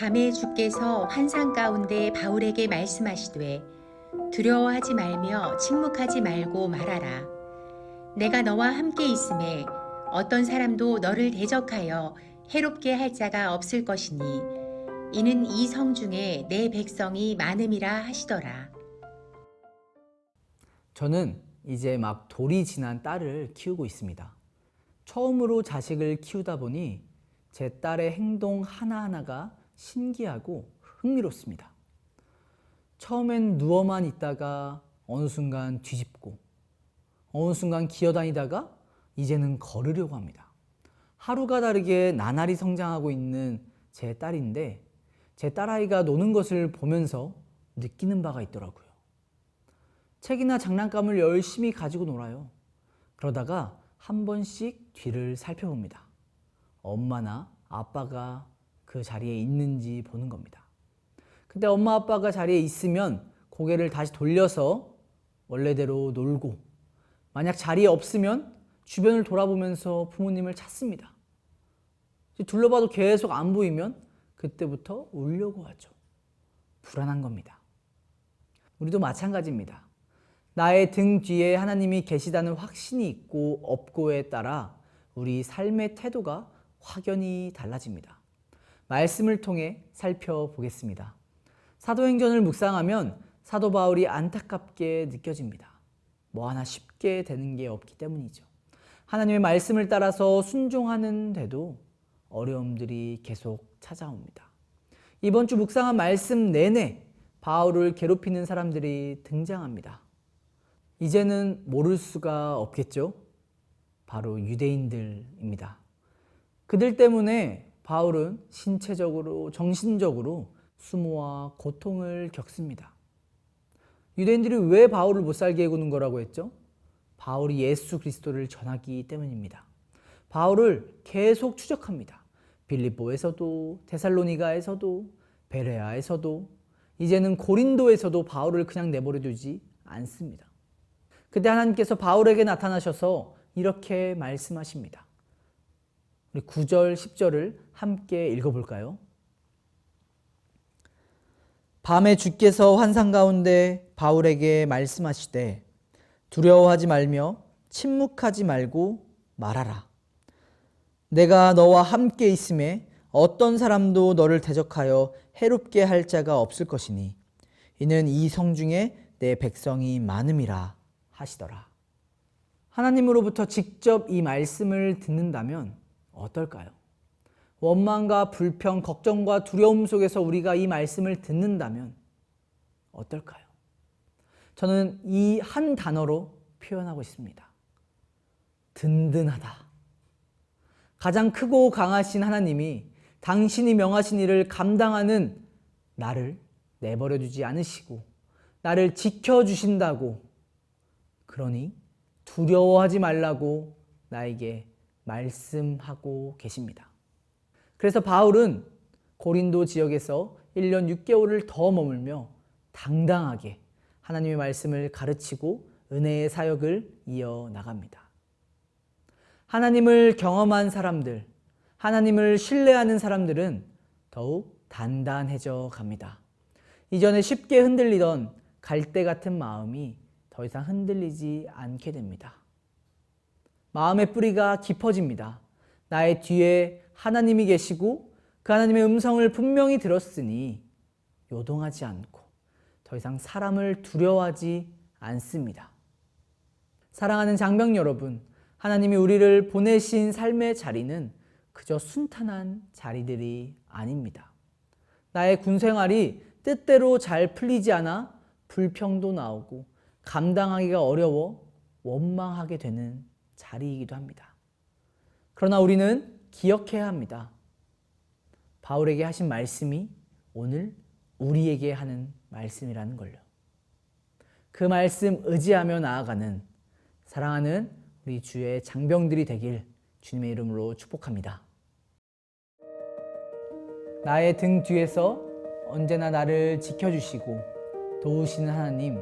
밤에 주께서 환상 가운데 바울에게 말씀하시되 두려워하지 말며 침묵하지 말고 말하라. 내가 너와 함께 있음에 어떤 사람도 너를 대적하여 해롭게 할 자가 없을 것이니 이는 이 성 중에 내 백성이 많음이라 하시더라. 저는 이제 막 돌이 지난 딸을 키우고 있습니다. 처음으로 자식을 키우다 보니 제 딸의 행동 하나하나가 신기하고 흥미롭습니다. 처음엔 누워만 있다가 어느 순간 뒤집고 어느 순간 기어다니다가 이제는 걸으려고 합니다. 하루가 다르게 나날이 성장하고 있는 제 딸인데 제 딸아이가 노는 것을 보면서 느끼는 바가 있더라고요. 책이나 장난감을 열심히 가지고 놀아요. 그러다가 한 번씩 뒤를 살펴봅니다. 엄마나 아빠가 그 자리에 있는지 보는 겁니다. 근데 엄마 아빠가 자리에 있으면 고개를 다시 돌려서 원래대로 놀고, 만약 자리에 없으면 주변을 돌아보면서 부모님을 찾습니다. 둘러봐도 계속 안 보이면 그때부터 울려고 하죠. 불안한 겁니다. 우리도 마찬가지입니다. 나의 등 뒤에 하나님이 계시다는 확신이 있고 없고에 따라 우리 삶의 태도가 확연히 달라집니다. 말씀을 통해 살펴보겠습니다. 사도행전을 묵상하면 사도 바울이 안타깝게 느껴집니다. 뭐 하나 쉽게 되는 게 없기 때문이죠. 하나님의 말씀을 따라서 순종하는데도 어려움들이 계속 찾아옵니다. 이번 주 묵상한 말씀 내내 바울을 괴롭히는 사람들이 등장합니다. 이제는 모를 수가 없겠죠? 바로 유대인들입니다. 그들 때문에 바울은 신체적으로, 정신적으로 수모와 고통을 겪습니다. 유대인들이 왜 바울을 못 살게 해구는 거라고 했죠? 바울이 예수 그리스도를 전하기 때문입니다. 바울을 계속 추적합니다. 빌립보에서도, 데살로니가에서도, 베레아에서도, 이제는 고린도에서도 바울을 그냥 내버려 두지 않습니다. 그때 하나님께서 바울에게 나타나셔서 이렇게 말씀하십니다. 우리 9절, 10절을 함께 읽어볼까요? 밤에 주께서 환상 가운데 바울에게 말씀하시되 두려워하지 말며 침묵하지 말고 말하라. 내가 너와 함께 있음에 어떤 사람도 너를 대적하여 해롭게 할 자가 없을 것이니 이는 이 성 중에 내 백성이 많음이라 하시더라. 하나님으로부터 직접 이 말씀을 듣는다면 어떨까요? 원망과 불평, 걱정과 두려움 속에서 우리가 이 말씀을 듣는다면 어떨까요? 저는 이 한 단어로 표현하고 있습니다. 든든하다. 가장 크고 강하신 하나님이 당신이 명하신 일을 감당하는 나를 내버려 두지 않으시고 나를 지켜주신다고, 그러니 두려워하지 말라고 나에게 말씀하고 계십니다. 그래서 바울은 고린도 지역에서 1년 6개월을 더 머물며 당당하게 하나님의 말씀을 가르치고 은혜의 사역을 이어나갑니다. 하나님을 경험한 사람들, 하나님을 신뢰하는 사람들은 더욱 단단해져 갑니다. 이전에 쉽게 흔들리던 갈대 같은 마음이 더 이상 흔들리지 않게 됩니다. 마음의 뿌리가 깊어집니다. 나의 뒤에 하나님이 계시고 그 하나님의 음성을 분명히 들었으니 요동하지 않고 더 이상 사람을 두려워하지 않습니다. 사랑하는 장병 여러분, 하나님이 우리를 보내신 삶의 자리는 그저 순탄한 자리들이 아닙니다. 나의 군 생활이 뜻대로 잘 풀리지 않아 불평도 나오고 감당하기가 어려워 원망하게 되는 자리이기도 합니다. 그러나 우리는 기억해야 합니다. 바울에게 하신 말씀이 오늘 우리에게 하는 말씀이라는 걸요. 그 말씀 의지하며 나아가는 사랑하는 우리 주의 장병들이 되길 주님의 이름으로 축복합니다. 나의 등 뒤에서 언제나 나를 지켜주시고 도우시는 하나님,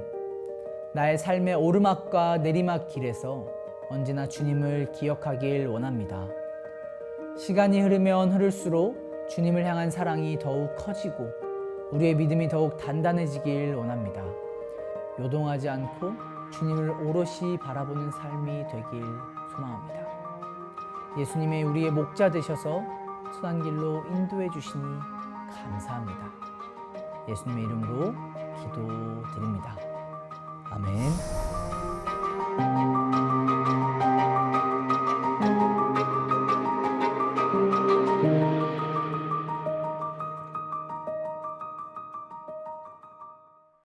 나의 삶의 오르막과 내리막 길에서 언제나 주님을 기억하길 원합니다. 시간이 흐르면 흐를수록 주님을 향한 사랑이 더욱 커지고 우리의 믿음이 더욱 단단해지길 원합니다. 요동하지 않고 주님을 오롯이 바라보는 삶이 되길 소망합니다. 예수님의 우리의 목자 되셔서 선한 길로 인도해 주시니 감사합니다. 예수님의 이름으로 기도드립니다. 아멘.